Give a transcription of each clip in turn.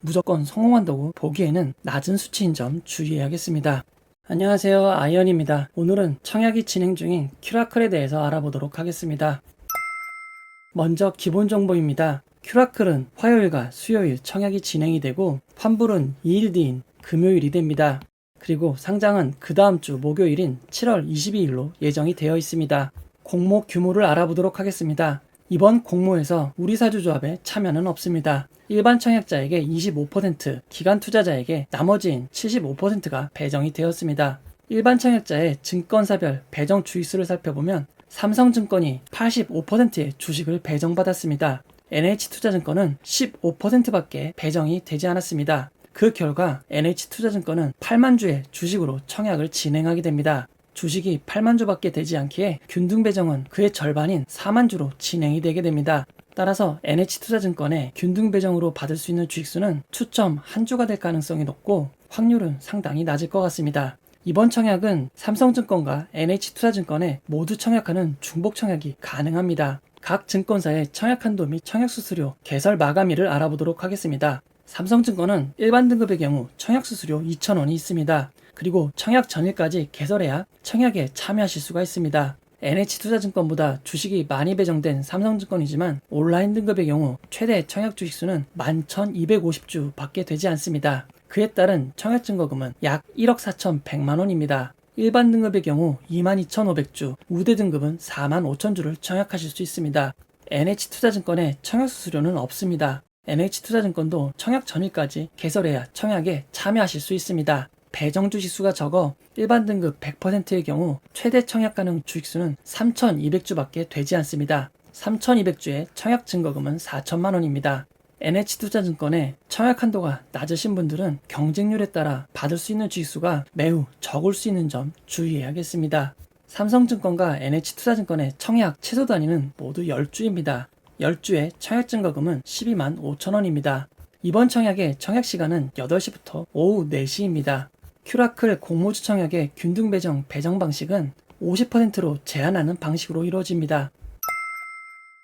무조건 성공한다고 보기에는 낮은 수치인 점 주의해야겠습니다. 안녕하세요, 아이언입니다. 오늘은 청약이 진행 중인 큐라클에 대해서 알아보도록 하겠습니다. 먼저 기본 정보입니다. 큐라클은 화요일과 수요일 청약이 진행이 되고 환불은 2일 뒤인 금요일이 됩니다. 그리고 상장은 그 다음 주 목요일인 7월 22일로 예정이 되어 있습니다. 공모 규모를 알아보도록 하겠습니다. 이번 공모에서 우리사주조합에 참여는 없습니다. 일반 청약자에게 25%, 기관 투자자에게 나머지인 75%가 배정이 되었습니다. 일반 청약자의 증권사별 배정 주의수를 살펴보면 삼성증권이 85%의 주식을 배정받았습니다. NH투자증권은 15%밖에 배정이 되지 않았습니다. 그 결과 NH투자증권은 8만 주의 주식으로 청약을 진행하게 됩니다. 주식이 8만 주밖에 되지 않기에 균등 배정은 그의 절반인 4만 주로 진행이 되게 됩니다. 따라서 NH투자증권의 균등 배정으로 받을 수 있는 주식수는 추첨 한 주가 될 가능성이 높고 확률은 상당히 낮을 것 같습니다. 이번 청약은 삼성증권과 NH투자증권에 모두 청약하는 중복 청약이 가능합니다. 각 증권사의 청약 한도 및 청약 수수료, 개설 마감일을 알아보도록 하겠습니다. 삼성증권은 일반 등급의 경우 청약 수수료 2,000원이 있습니다. 그리고 청약 전일까지 개설해야 청약에 참여하실 수가 있습니다. NH투자증권보다 주식이 많이 배정된 삼성증권이지만 온라인 등급의 경우 최대 청약 주식수는 11,250주 밖에 되지 않습니다. 그에 따른 청약 증거금은 약 1억 4,100만 원입니다. 일반 등급의 경우 22,500주, 우대 등급은 45,000주를 청약하실 수 있습니다. NH투자증권의 청약 수수료는 없습니다. NH투자증권도 청약 전일까지 개설해야 청약에 참여하실 수 있습니다. 배정 주식수가 적어 일반 등급 100%의 경우 최대 청약 가능 주식수는 3,200주밖에 되지 않습니다. 3,200주의 청약 증거금은 4천만 원입니다. NH투자증권의 청약 한도가 낮으신 분들은 경쟁률에 따라 받을 수 있는 주식수가 매우 적을 수 있는 점 주의해야겠습니다. 삼성증권과 NH투자증권의 청약 최소 단위는 모두 10주입니다. 10주의 청약 증거금은 12만 5천 원입니다. 이번 청약의 청약 시간은 8시부터 오후 4시입니다. 큐라클 공모주 청약의 균등 배정 방식은 50%로 제한하는 방식으로 이루어집니다.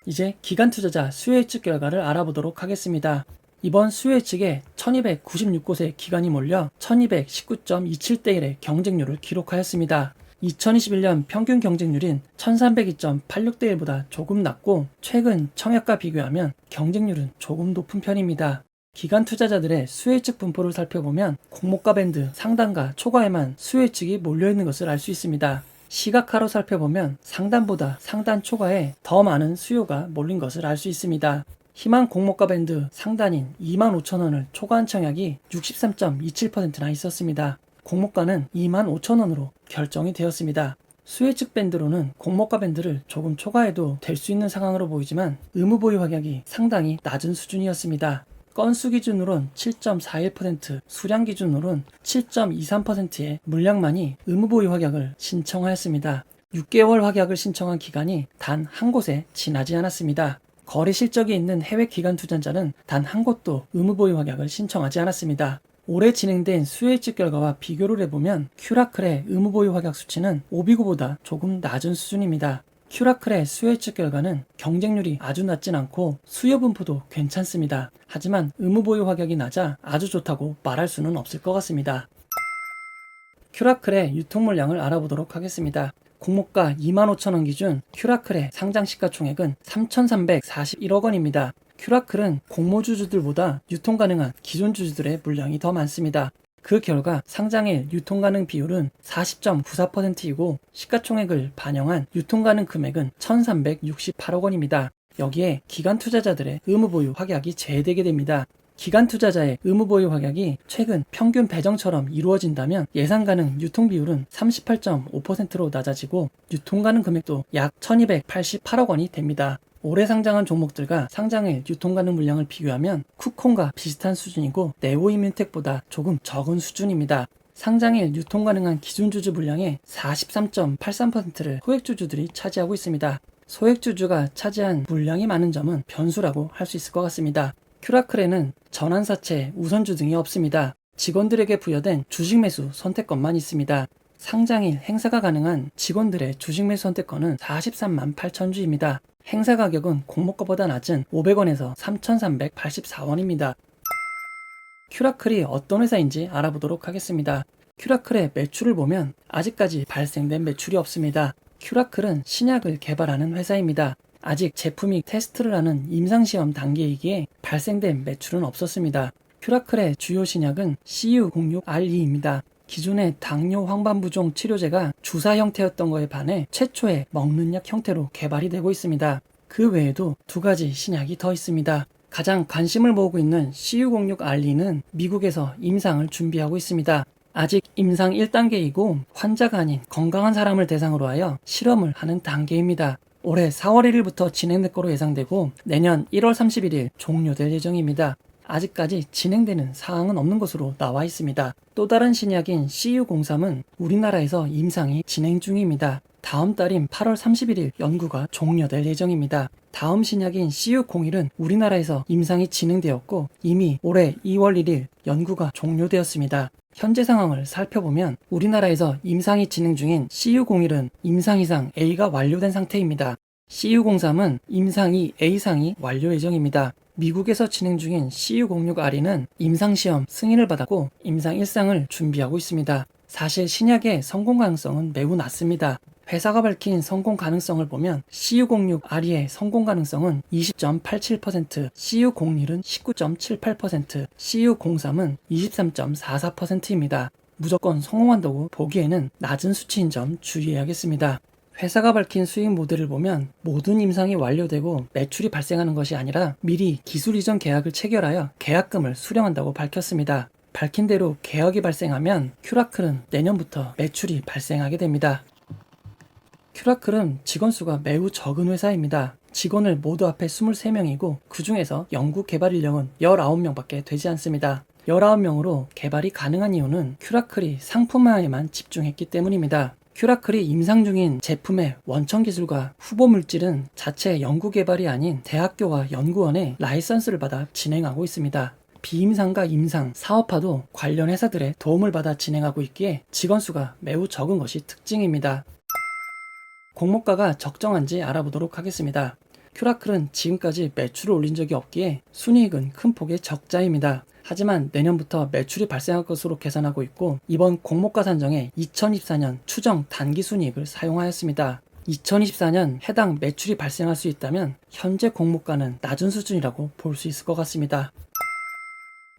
이제 기관 투자자 수요 예측 결과를 알아보도록 하겠습니다. 이번 수요 예측에 1296곳의 기관이 몰려 1219.27대 1의 경쟁률을 기록하였습니다. 2021년 평균 경쟁률인 1302.86대 1보다 조금 낮고 최근 청약과 비교하면 경쟁률은 조금 높은 편입니다. 기관 투자자들의 수요 예측 분포를 살펴보면 공모가 밴드 상단과 초과에만 수요 예측이 몰려있는 것을 알 수 있습니다. 시각화로 살펴보면 상단보다 상단 초과에 더 많은 수요가 몰린 것을 알 수 있습니다. 희망 공모가 밴드 상단인 25,000원을 초과한 청약이 63.27%나 있었습니다. 공모가는 25,000원으로 결정이 되었습니다. 수요 예측 밴드로는 공모가 밴드를 조금 초과해도 될 수 있는 상황으로 보이지만 의무 보유 확약이 상당히 낮은 수준이었습니다. 건수 기준으론 7.41%, 수량 기준으론 7.23%의 물량만이 의무 보유 확약을 신청하였습니다. 6개월 확약을 신청한 기간이 단 한 곳에 지나지 않았습니다. 거래 실적이 있는 해외 기관 투자자는 단 한 곳도 의무 보유 확약을 신청하지 않았습니다. 올해 진행된 수요 예측 결과와 비교를 해보면 큐라클의 의무 보유 확약 수치는 오비고보다 조금 낮은 수준입니다. 큐라클의 수요 예측 결과는 경쟁률이 아주 낮진 않고 수요 분포도 괜찮습니다. 하지만 의무 보유 확약이 낮아 아주 좋다고 말할 수는 없을 것 같습니다. 큐라클의 유통 물량을 알아보도록 하겠습니다. 공모가 25,000원 기준 큐라클의 상장 시가총액은 3,341억 원입니다. 큐라클은 공모주주들보다 유통 가능한 기존 주주들의 물량이 더 많습니다. 그 결과 상장일 유통 가능 비율은 40.94%이고 시가총액을 반영한 유통 가능 금액은 1,368억 원입니다. 여기에 기관 투자자들의 의무 보유 확약이 제외되게 됩니다. 기관 투자자의 의무 보유 확약이 최근 평균 배정처럼 이루어진다면 예상 가능 유통 비율은 38.5%로 낮아지고 유통 가능 금액도 약 1,288억 원이 됩니다. 올해 상장한 종목들과 상장일 유통 가능 물량을 비교하면 쿠콘과 비슷한 수준이고 네오이뮨텍보다 조금 적은 수준입니다. 상장일 유통 가능한 기준주주 물량의 43.83%를 소액주주들이 차지하고 있습니다. 소액주주가 차지한 물량이 많은 점은 변수라고 할 수 있을 것 같습니다. 큐라클에는 전환사채, 우선주 등이 없습니다. 직원들에게 부여된 주식 매수 선택권만 있습니다. 상장일 행사가 가능한 직원들의 주식 매수 선택권은 43만 8천 주입니다. 행사 가격은 공모가보다 낮은 500원에서 3,384원입니다. 큐라클이 어떤 회사인지 알아보도록 하겠습니다. 큐라클의 매출을 보면 아직까지 발생된 매출이 없습니다. 큐라클은 신약을 개발하는 회사입니다. 아직 제품이 테스트를 하는 임상시험 단계이기에 발생된 매출은 없었습니다. 큐라클의 주요 신약은 CU06RE입니다. 기존의 당뇨 황반부종 치료제가 주사 형태였던 거에 반해 최초의 먹는 약 형태로 개발이 되고 있습니다. 그 외에도 두 가지 신약이 더 있습니다. 가장 관심을 모으고 있는 CU06RE는 미국에서 임상을 준비하고 있습니다. 아직 임상 1단계이고 환자가 아닌 건강한 사람을 대상으로 하여 실험을 하는 단계입니다. 올해 4월 1일부터 진행될 거로 예상되고 내년 1월 31일 종료될 예정입니다. 아직까지 진행되는 사항은 없는 것으로 나와 있습니다. 또 다른 신약인 CU03은 우리나라에서 임상이 진행 중입니다. 다음 달인 8월 31일 연구가 종료될 예정입니다. 다음 신약인 CU01은 우리나라에서 임상이 진행되었고 이미 올해 2월 1일 연구가 종료되었습니다. 현재 상황을 살펴보면 우리나라에서 임상이 진행 중인 CU01은 임상 이상 A가 완료된 상태입니다. CU03은 임상 2 A상이 완료 예정입니다. 미국에서 진행 중인 CU06RE는 임상시험 승인을 받았고 임상 1상을 준비하고 있습니다. 사실 신약의 성공 가능성은 매우 낮습니다. 회사가 밝힌 성공 가능성을 보면 CU06RE의 성공 가능성은 20.87%, CU01은 19.78%, CU03은 23.44%입니다. 무조건 성공한다고 보기에는 낮은 수치인 점 주의해야겠습니다. 회사가 밝힌 수익 모델을 보면 모든 임상이 완료되고 매출이 발생하는 것이 아니라 미리 기술 이전 계약을 체결하여 계약금을 수령한다고 밝혔습니다. 밝힌 대로 계약이 발생하면 큐라클은 내년부터 매출이 발생하게 됩니다. 큐라클은 직원 수가 매우 적은 회사입니다. 직원을 모두 합해 23명이고 그 중에서 연구 개발 인력은 19명밖에 되지 않습니다. 19명으로 개발이 가능한 이유는 큐라클이 상품화에만 집중했기 때문입니다. 큐라클이 임상 중인 제품의 원천 기술과 후보 물질은 자체 연구 개발이 아닌 대학교와 연구원의 라이선스를 받아 진행하고 있습니다. 비임상과 임상, 사업화도 관련 회사들의 도움을 받아 진행하고 있기에 직원 수가 매우 적은 것이 특징입니다. 공모가가 적정한지 알아보도록 하겠습니다. 큐라클은 지금까지 매출을 올린 적이 없기에 순이익은 큰 폭의 적자입니다. 하지만 내년부터 매출이 발생할 것으로 계산하고 있고 이번 공모가 산정에 2024년 추정 단기 순이익을 사용하였습니다. 2024년 해당 매출이 발생할 수 있다면 현재 공모가는 낮은 수준이라고 볼 수 있을 것 같습니다.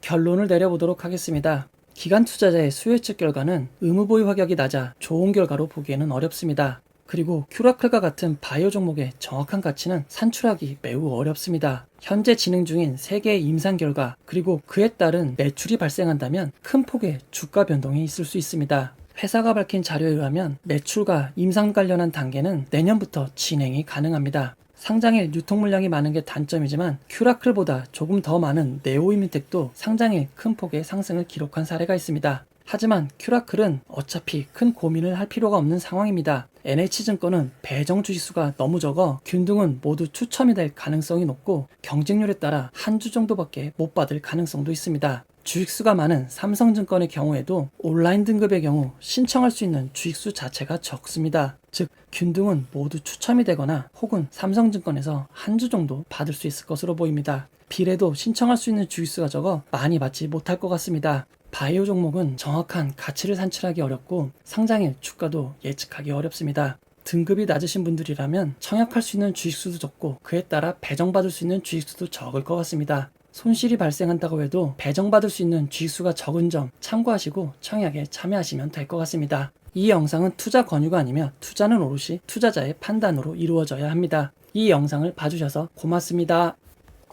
결론을 내려보도록 하겠습니다. 기관 투자자의 수요 예측 결과는 의무 보유 가격이 낮아 좋은 결과로 보기에는 어렵습니다. 그리고 큐라클과 같은 바이오 종목의 정확한 가치는 산출하기 매우 어렵습니다. 현재 진행 중인 3개의 임상 결과 그리고 그에 따른 매출이 발생한다면 큰 폭의 주가 변동이 있을 수 있습니다. 회사가 밝힌 자료에 의하면 매출과 임상 관련한 단계는 내년부터 진행이 가능합니다. 상장일 유통 물량이 많은 게 단점이지만 큐라클보다 조금 더 많은 네오이민텍도 상장일 큰 폭의 상승을 기록한 사례가 있습니다. 하지만 큐라클은 어차피 큰 고민을 할 필요가 없는 상황입니다. NH증권은 배정 주식수가 너무 적어 균등은 모두 추첨이 될 가능성이 높고 경쟁률에 따라 한 주 정도밖에 못 받을 가능성도 있습니다. 주식수가 많은 삼성증권의 경우에도 온라인 등급의 경우 신청할 수 있는 주식수 자체가 적습니다. 즉 균등은 모두 추첨이 되거나 혹은 삼성증권에서 한 주 정도 받을 수 있을 것으로 보입니다. 비례도 신청할 수 있는 주식수가 적어 많이 받지 못할 것 같습니다. 바이오 종목은 정확한 가치를 산출하기 어렵고 상장일 주가도 예측하기 어렵습니다. 등급이 낮으신 분들이라면 청약할 수 있는 주식수도 적고 그에 따라 배정받을 수 있는 주식수도 적을 것 같습니다. 손실이 발생한다고 해도 배정받을 수 있는 주식수가 적은 점 참고하시고 청약에 참여하시면 될 것 같습니다. 이 영상은 투자 권유가 아니며 투자는 오롯이 투자자의 판단으로 이루어져야 합니다. 이 영상을 봐주셔서 고맙습니다.